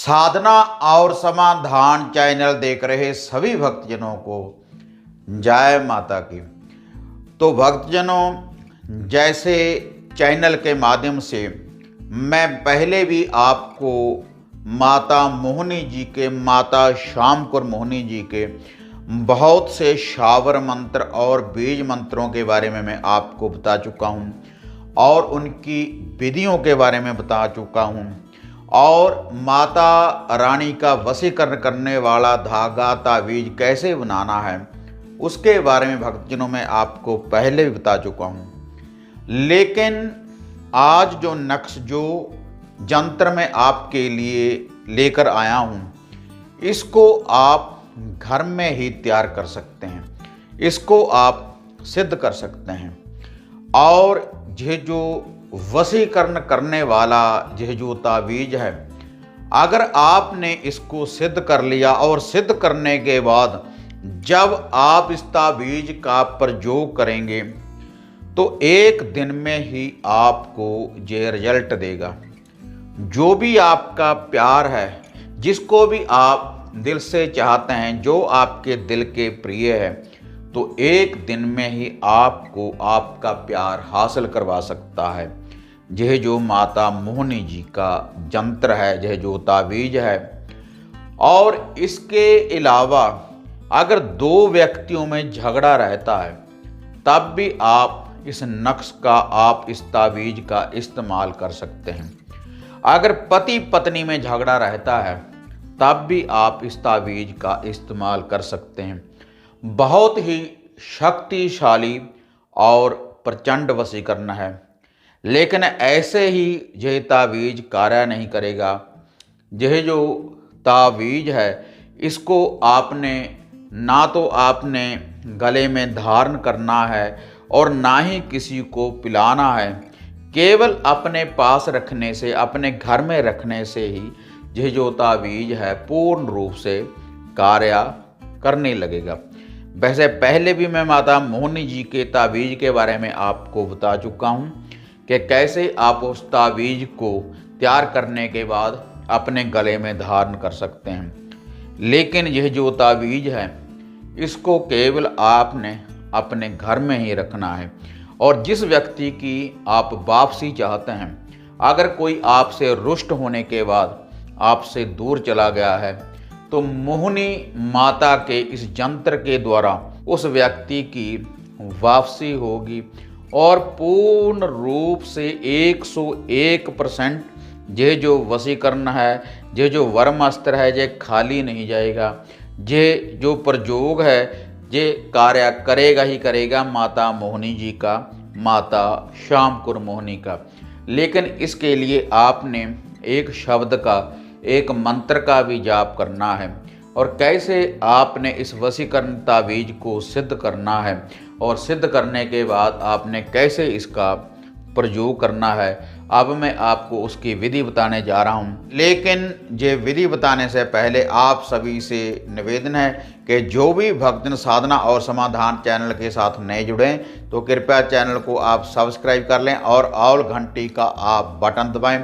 साधना और समाधान चैनल देख रहे सभी भक्तजनों को जय माता की। तो भक्तजनों, जैसे चैनल के माध्यम से मैं पहले भी आपको माता मोहिनी जी के, माता श्याम कौर मोहिनी जी के बहुत से शावर मंत्र और बीज मंत्रों के बारे में मैं आपको बता चुका हूँ और उनकी विधियों के बारे में बता चुका हूँ और माता रानी का वशीकरण करने वाला धागा तावीज कैसे बनाना है उसके बारे में भक्तजनों में आपको पहले भी बता चुका हूँ। लेकिन आज जो नक्श, जो जंत्र मैं आपके लिए लेकर आया हूँ, इसको आप घर में ही तैयार कर सकते हैं, इसको आप सिद्ध कर सकते हैं। और यह जो वशीकरण करने वाला यह जो तावीज है, अगर आपने इसको सिद्ध कर लिया और सिद्ध करने के बाद जब आप इस तावीज का प्रयोग करेंगे तो एक दिन में ही आपको ये रिजल्ट देगा। जो भी आपका प्यार है, जिसको भी आप दिल से चाहते हैं, जो आपके दिल के प्रिय है, तो एक दिन में ही आपको आपका प्यार हासिल करवा सकता है। यह जो माता मोहिनी जी का जंत्र है, यह जो तावीज है। और इसके अलावा अगर दो व्यक्तियों में झगड़ा रहता है तब भी आप इस नक्श का, आप इस तावीज का इस्तेमाल कर सकते हैं। अगर पति पत्नी में झगड़ा रहता है तब भी आप इस तावीज का इस्तेमाल कर सकते हैं। बहुत ही शक्तिशाली और प्रचंड वशीकरण है, लेकिन ऐसे ही यह तावीज कार्य नहीं करेगा। यह जो तावीज है, इसको आपने ना तो आपने गले में धारण करना है और ना ही किसी को पिलाना है। केवल अपने पास रखने से, अपने घर में रखने से ही यह जो तावीज है पूर्ण रूप से कार्य करने लगेगा। वैसे पहले भी मैं माता मोहिनी जी के तावीज के बारे में आपको बता चुका हूँ कि कैसे आप उस तावीज को तैयार करने के बाद अपने गले में धारण कर सकते हैं। लेकिन यह जो तावीज है, इसको केवल आपने अपने घर में ही रखना है। और जिस व्यक्ति की आप वापसी चाहते हैं, अगर कोई आपसे रुष्ट होने के बाद आपसे दूर चला गया है, तो मोहिनी माता के इस जंत्र के द्वारा उस व्यक्ति की वापसी होगी और पूर्ण रूप से 101% ये जो वशीकरण है, ये जो वर्म अस्त्र है, ये खाली नहीं जाएगा। ये जो प्रयोग है, ये कार्य करेगा ही करेगा माता मोहिनी जी का, माता श्याम कौर मोहिनी का। लेकिन इसके लिए आपने एक शब्द का, एक मंत्र का भी जाप करना है। और कैसे आपने इस वशीकरण तावीज को सिद्ध करना है और सिद्ध करने के बाद आपने कैसे इसका प्रयोग करना है, अब मैं आपको उसकी विधि बताने जा रहा हूँ। लेकिन ये विधि बताने से पहले आप सभी से निवेदन है कि जो भी भक्तजन साधना और समाधान चैनल के साथ नए जुड़े तो कृपया चैनल को आप सब्सक्राइब कर लें और ऑल घंटी का आप बटन दबाएं।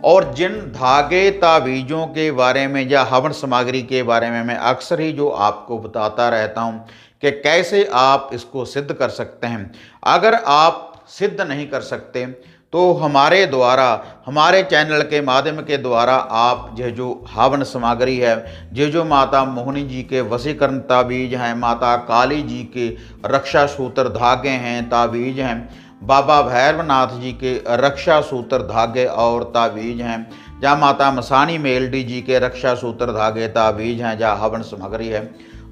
और जिन धागे तावीज़ों के बारे में या हवन सामग्री के बारे में मैं अक्सर ही जो आपको बताता रहता हूं कि कैसे आप इसको सिद्ध कर सकते हैं, अगर आप सिद्ध नहीं कर सकते तो हमारे द्वारा, हमारे चैनल के माध्यम के द्वारा आप यह जो हवन सामग्री है, ये जो माता मोहिनी जी के वशीकरण तावीज हैं, माता काली जी के रक्षा सूत्र धागे हैं, तावीज हैं, बाबा भैरवनाथ जी के रक्षा सूत्र धागे और तावीज हैं, जहाँ माता मसानी मेलडी जी के रक्षा सूत्र धागे तावीज हैं, जहाँ हवन सामग्री है,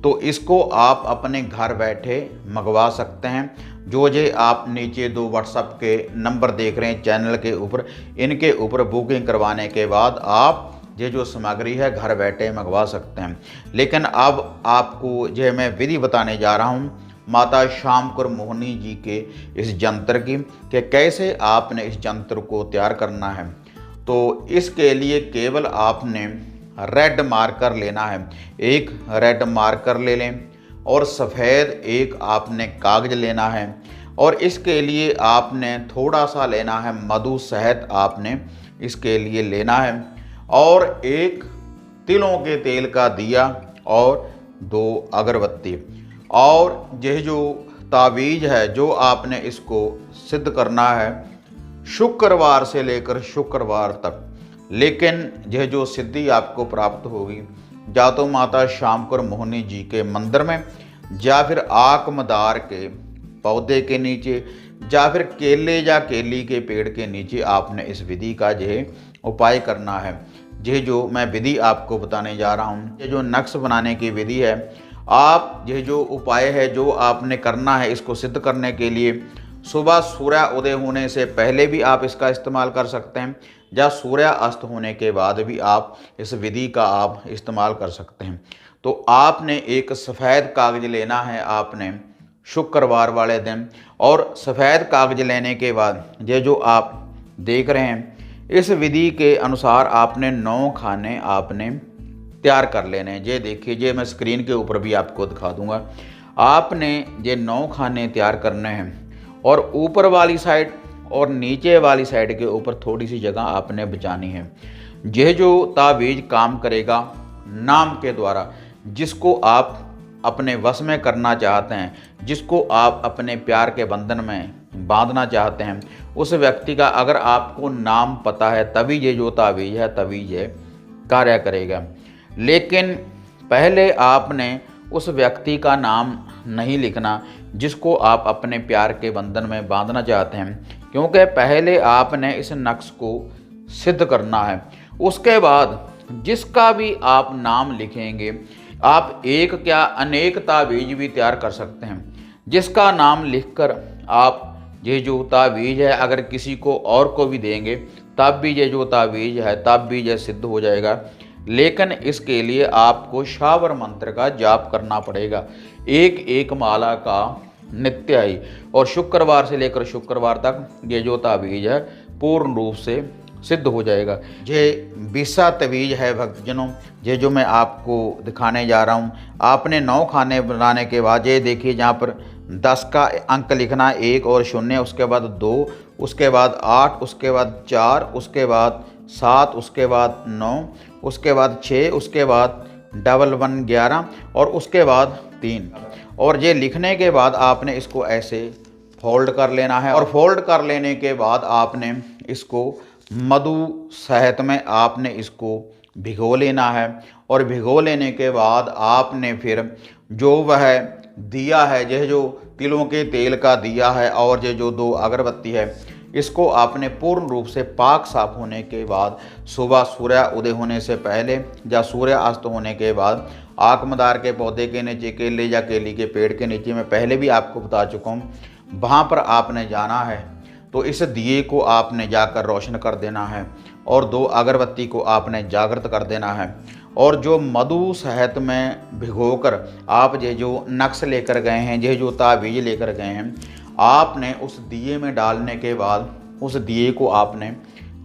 तो इसको आप अपने घर बैठे मंगवा सकते हैं। जो आप नीचे दो व्हाट्सएप के नंबर देख रहे हैं चैनल के ऊपर, इनके ऊपर बुकिंग करवाने के बाद आप ये जो सामग्री है घर बैठे मंगवा सकते हैं। लेकिन अब आपको जो मैं विधि बताने जा रहा हूँ माता श्याम कौर मोहिनी जी के इस जंत्र की, कि कैसे आपने इस जंत्र को तैयार करना है। तो इसके लिए केवल आपने रेड मार्कर लेना है, एक रेड मार्कर ले लें और सफ़ेद एक आपने कागज लेना है। और इसके लिए आपने थोड़ा सा लेना है मधु, शहद आपने इसके लिए लेना है। और एक तिलों के तेल का दिया और 2 अगरबत्ती। और यह जो तावीज़ है जो आपने इसको सिद्ध करना है शुक्रवार से लेकर शुक्रवार तक। लेकिन यह जो सिद्धि आपको प्राप्त होगी या तो माता श्यामकुर मोहिनी जी के मंदिर में, या फिर आकमदार के पौधे के नीचे, या फिर केले या केली के पेड़ के नीचे आपने इस विधि का यह उपाय करना है। यह जो मैं विधि आपको बताने जा रहा हूँ, ये जो नक्श बनाने की विधि है, आप यह जो उपाय है जो आपने करना है इसको सिद्ध करने के लिए सुबह सूर्य उदय होने से पहले भी आप इसका इस्तेमाल कर सकते हैं, या सूर्य अस्त होने के बाद भी आप इस विधि का आप इस्तेमाल कर सकते हैं। तो आपने एक सफ़ेद कागज़ लेना है आपने शुक्रवार वाले दिन, और सफ़ेद कागज़ लेने के बाद ये जो आप देख रहे हैं इस विधि के अनुसार आपने 9 खाने आपने तैयार कर लेने हैं। ये देखिए, ये मैं स्क्रीन के ऊपर भी आपको दिखा दूंगा। आपने ये 9 खाने तैयार करने हैं, और ऊपर वाली साइड और नीचे वाली साइड के ऊपर थोड़ी सी जगह आपने बचानी है। यह जो तावीज़ काम करेगा नाम के द्वारा, जिसको आप अपने वश में करना चाहते हैं, जिसको आप अपने प्यार के बंधन में बांधना चाहते हैं, उस व्यक्ति का अगर आपको नाम पता है तभी ये जो तावीज़ है तभी ये कार्य करेगा। लेकिन पहले आपने उस व्यक्ति का नाम नहीं लिखना जिसको आप अपने प्यार के बंधन में बांधना चाहते हैं, क्योंकि पहले आपने इस नक्श को सिद्ध करना है। उसके बाद जिसका भी आप नाम लिखेंगे, आप एक क्या अनेक तावीज़ भी तैयार कर सकते हैं। जिसका नाम लिखकर आप ये जो तावीज़ है अगर किसी को और को भी देंगे तब भी ये जो तावीज़ है तब भी ये सिद्ध हो जाएगा। लेकिन इसके लिए आपको शावर मंत्र का जाप करना पड़ेगा, एक माला का नित्य ही, और शुक्रवार से लेकर शुक्रवार तक ये जो तावीज़ है पूर्ण रूप से सिद्ध हो जाएगा। ये 20 तावीज़ है भक्तजनों, ये जो मैं आपको दिखाने जा रहा हूँ। आपने 9 खाने बनाने के बाद ये देखिए जहाँ पर 10 का अंक लिखना, 1 और 0, उसके बाद 2, उसके बाद 8, उसके बाद 4, उसके बाद 7, उसके बाद 9, उसके बाद 6, उसके बाद 1 1 11 और उसके बाद 3। और ये लिखने के बाद आपने इसको ऐसे फोल्ड कर लेना है, और फोल्ड कर लेने के बाद आपने इसको मधु शहद में आपने इसको भिगो लेना है। और भिगो लेने के बाद आपने फिर जो वह दिया है, यह जो तिलों के तेल का दिया है और ये जो 2 अगरबत्ती है, इसको आपने पूर्ण रूप से पाक साफ होने के बाद सुबह सूर्य उदय होने से पहले या सूर्य अस्त होने के बाद आकमदार के पौधे के नीचे, केले या केली के पेड़ के नीचे, मैं पहले भी आपको बता चुका हूँ, वहाँ पर आपने जाना है। तो इस दिए को आपने जाकर रोशन कर देना है, और 2 अगरबत्ती को आपने जागृत कर देना है। और जो मधु शहद में भिगोकर आप ये जो नक्श लेकर गए हैं, ये जो तावीज़ लेकर गए हैं, आपने उस दिए में डालने के बाद उस दिए को आपने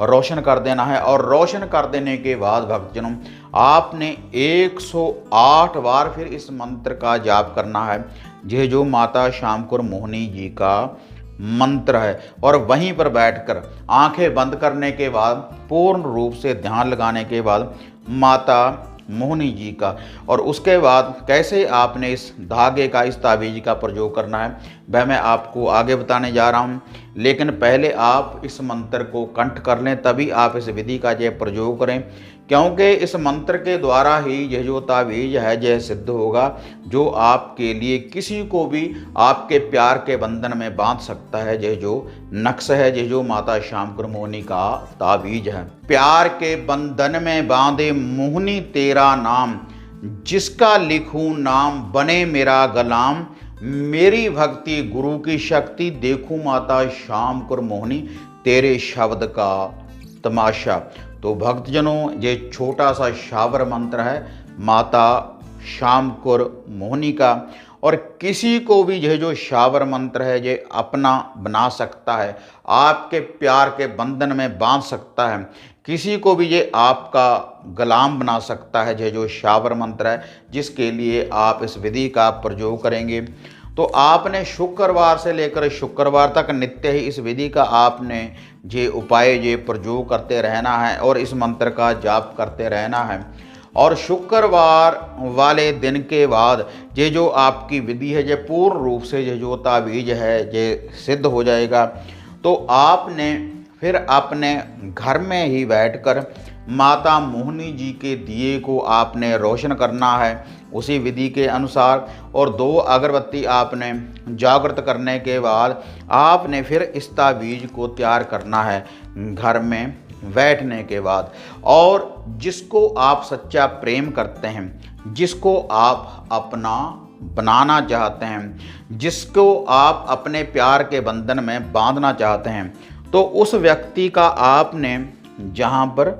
रोशन कर देना है। और रोशन कर देने के बाद भक्तजनों आपने 108 बार फिर इस मंत्र का जाप करना है, यह जो माता श्यामकुर मोहिनी जी का मंत्र है। और वहीं पर बैठकर आंखें बंद करने के बाद पूर्ण रूप से ध्यान लगाने के बाद माता मोहिनी जी का, और उसके बाद कैसे आपने इस धागे का, इस तावीज़ का प्रयोग करना है वह मैं आपको आगे बताने जा रहा हूं। लेकिन पहले आप इस मंत्र को कंठ कर लें, तभी आप इस विधि का यह प्रयोग करें, क्योंकि इस मंत्र के द्वारा ही यह जो तावीज़ है यह सिद्ध होगा, जो आपके लिए किसी को भी आपके प्यार के बंधन में बांध सकता है। यह जो नक्श है, यह जो माता श्यामकुर मोहिनी का तावीज़ है। प्यार के बंधन में बांधे मोहिनी तेरा नाम, जिसका लिखूं नाम बने मेरा गलाम, मेरी भक्ति गुरु की शक्ति, देखूं माता श्यामकुर मोहिनी तेरे शब्द का तमाशा। तो भक्तजनों ये छोटा सा शावर मंत्र है माता श्यामकुर मोहिनी का, और किसी को भी यह जो शावर मंत्र है ये अपना बना सकता है, आपके प्यार के बंधन में बांध सकता है, किसी को भी ये आपका गुलाम बना सकता है। यह जो शावर मंत्र है जिसके लिए आप इस विधि का प्रयोग करेंगे, तो आपने शुक्रवार से लेकर शुक्रवार तक नित्य ही इस विधि का आपने ये उपाय ये प्रयोग करते रहना है और इस मंत्र का जाप करते रहना है। और शुक्रवार वाले दिन के बाद ये जो आपकी विधि है ये पूर्ण रूप से ये जो ताबीज है ये सिद्ध हो जाएगा। तो आपने फिर अपने घर में ही बैठकर माता मोहिनी जी के दिए को आपने रोशन करना है उसी विधि के अनुसार, और 2 अगरबत्ती आपने जागृत करने के बाद आपने फिर इस ताबीज को तैयार करना है घर में बैठने के बाद। और जिसको आप सच्चा प्रेम करते हैं, जिसको आप अपना बनाना चाहते हैं, जिसको आप अपने प्यार के बंधन में बांधना चाहते हैं, तो उस व्यक्ति का आपने जहाँ पर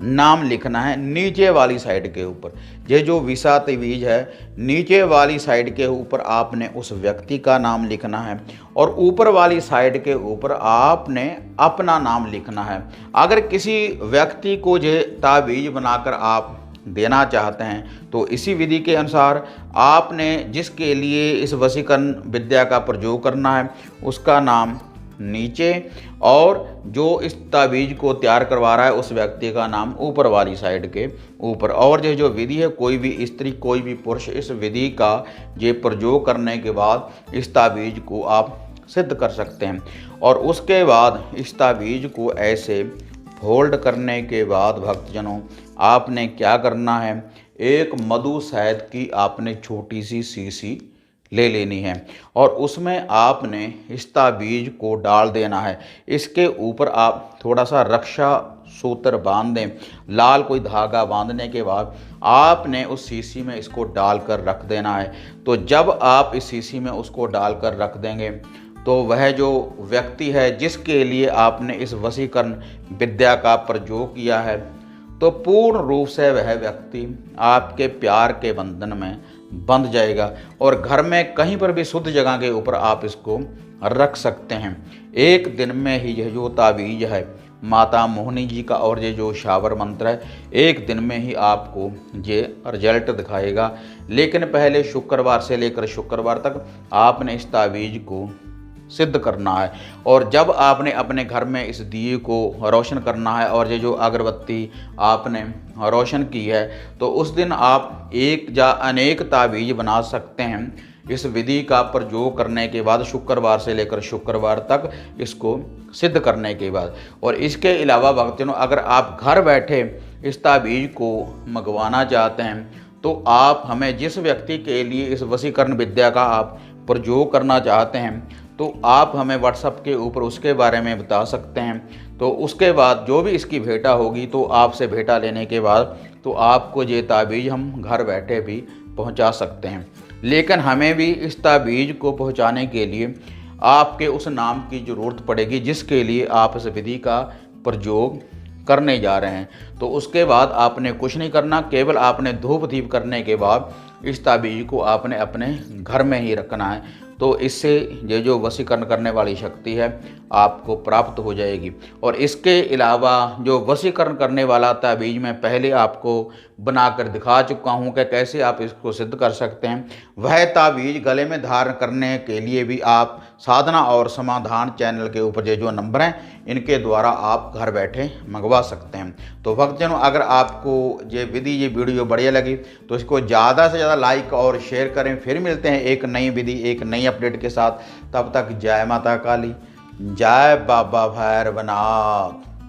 नाम लिखना है नीचे वाली साइड के ऊपर। ये जो विसा तवीज है नीचे वाली साइड के ऊपर आपने उस व्यक्ति का नाम लिखना है और ऊपर वाली साइड के ऊपर आपने अपना नाम लिखना है। अगर किसी व्यक्ति को ये ताबीज बनाकर आप देना चाहते हैं तो इसी विधि के अनुसार आपने जिसके लिए इस वशीकरण विद्या का प्रयोग करना है उसका नाम नीचे, और जो इस ताबीज को तैयार करवा रहा है उस व्यक्ति का नाम ऊपर वाली साइड के ऊपर। और ये जो विधि है कोई भी स्त्री कोई भी पुरुष इस विधि का ये प्रयोग करने के बाद इस ताबीज को आप सिद्ध कर सकते हैं। और उसके बाद इस ताबीज को ऐसे फोल्ड करने के बाद भक्तजनों आपने क्या करना है, एक मधु शहद की आपने छोटी सी शीशी ले लेनी है और उसमें आपने इस ताबीज को डाल देना है। इसके ऊपर आप थोड़ा सा रक्षा सूत्र बांध दें, लाल कोई धागा बांधने के बाद आपने उस शीशी में इसको डालकर रख देना है। तो जब आप इस शीशी में उसको डालकर रख देंगे तो वह जो व्यक्ति है जिसके लिए आपने इस वशीकरण विद्या का प्रयोग किया है तो पूर्ण रूप से वह व्यक्ति आपके प्यार के बंधन में बंध जाएगा और घर में कहीं पर भी शुद्ध जगह के ऊपर आप इसको रख सकते हैं। एक दिन में ही यह जो ताबीज है माता मोहिनी जी का और ये जो शावर मंत्र है एक दिन में ही आपको ये रिजल्ट दिखाएगा। लेकिन पहले शुक्रवार से लेकर शुक्रवार तक आपने इस ताबीज को सिद्ध करना है। और जब आपने अपने घर में इस दिए को रोशन करना है और ये जो अगरबत्ती आपने रोशन की है तो उस दिन आप एक या अनेक ताबीज बना सकते हैं इस विधि का प्रयोग करने के बाद, शुक्रवार से लेकर शुक्रवार तक इसको सिद्ध करने के बाद। और इसके अलावा भक्तजनों अगर आप घर बैठे इस ताबीज को मंगवाना चाहते हैं तो आप हमें जिस व्यक्ति के लिए इस वशीकरण विद्या का आप प्रयोग करना चाहते हैं तो आप हमें व्हाट्सएप के ऊपर उसके बारे में बता सकते हैं। तो उसके बाद जो भी इसकी भेंटा होगी तो आपसे भेंटा लेने के बाद तो आपको ये ताबीज हम घर बैठे भी पहुंचा सकते हैं। लेकिन हमें भी इस ताबीज को पहुंचाने के लिए आपके उस नाम की ज़रूरत पड़ेगी जिसके लिए आप इस विधि का प्रयोग करने जा रहे हैं। तो उसके बाद आपने कुछ नहीं करना, केवल आपने धूप दीप करने के बाद इस ताबीज को आपने अपने घर में ही रखना है। तो इससे ये जो वशीकरण करने वाली शक्ति है आपको प्राप्त हो जाएगी। और इसके अलावा जो वशीकरण करने वाला ताबीज मैं पहले आपको बनाकर दिखा चुका हूँ कि कैसे आप इसको सिद्ध कर सकते हैं, वह ताबीज गले में धारण करने के लिए भी आप साधना और समाधान चैनल के ऊपर ये जो नंबर हैं इनके द्वारा आप घर बैठे मंगवा सकते हैं। तो भक्तजनों अगर आपको ये विधि ये वीडियो बढ़िया लगी तो इसको ज़्यादा से ज़्यादा लाइक और शेयर करें। फिर मिलते हैं एक नई विधि एक नई अपडेट के साथ। तब तक जय माता काली, जय बाबा भैरवनाथ।